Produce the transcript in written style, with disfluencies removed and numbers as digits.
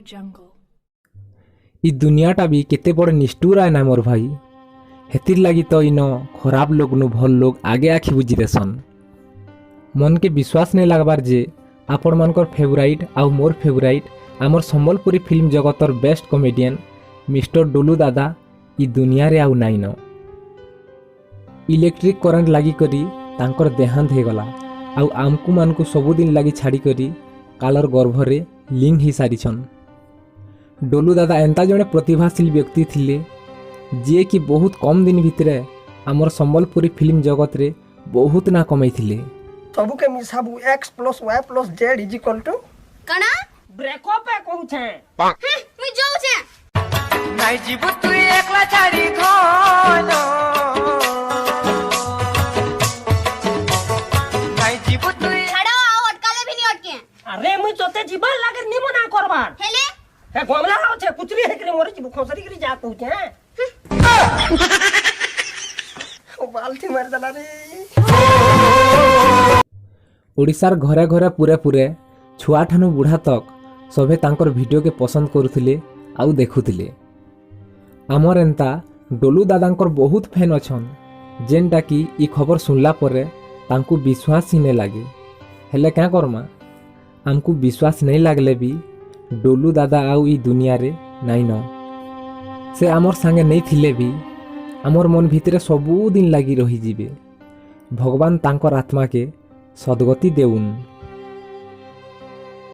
jungle. इ दुनियाटा भी केते बड़ निष्ठुर है ना मोर भाई। हेतिर लगी तो इन खराब लोग नु भल लोग आगे आखि बुझी देसन। मन के विश्वास नहीं लगबार जे आपण मानकर फेवराइट आउ मोर फेवराइट आमर संबलपुरी फिल्म जगतर बेस्ट कॉमेडियन मिस्टर डोलू दादा इ दुनिया रे आउ नाइन। इलेक्ट्रिक करंट लगी करी तांकर देहांत हो गला आउ आमकु मानकु सबुदिन लगी छाड़ी करी कालर गर्भरे लिंग ही सारिछन। डोलू दादा एंता जड़े प्रतिभाशील व्यक्ति थिले जी कि बहुत कम दिन भितरे आमर संबलपुरी फिल्म जगत रे बहुत ना कमाई थिले। सबु के मिसाबु x + y + z = कणा ब्रेकअप है कहू छे मुई जाऊ छे नाइ जीवु तू एकला छाड़ी घर नाइ जीवु तू छाड़ो आओ अटकाले भी नहीं अटके अरे मुई तोते जीवन लागे निमो ना करबार हेले हे गोमला हो छे कुचरी है कि मोर जीवु खोसरी करी जा कहू छे ओ बाल्टी मार दला रे। ओडिशार घरे घरे पूरे पूरे छुआ ठानु बुढ़ा तक सभे तांकर वीडियो के पसंद करुथिले आउ देखुथिले। आमर एंता डोलू दादांकर बहुत फैन अछन जेनटा कि इ खबर सुनला परे तांकु विश्वास ही नहीं लागे। हेले क्या करमा आमकु विश्वास नहीं लागले भी डोलू दादा आउ इ दुनिया रे नाइ न। से आमर संगे नहीं थिले भी आमर मन भितरे सबु दिन लागी रही जीवे। भगवान तांकर आत्मा के सद्गति देउन।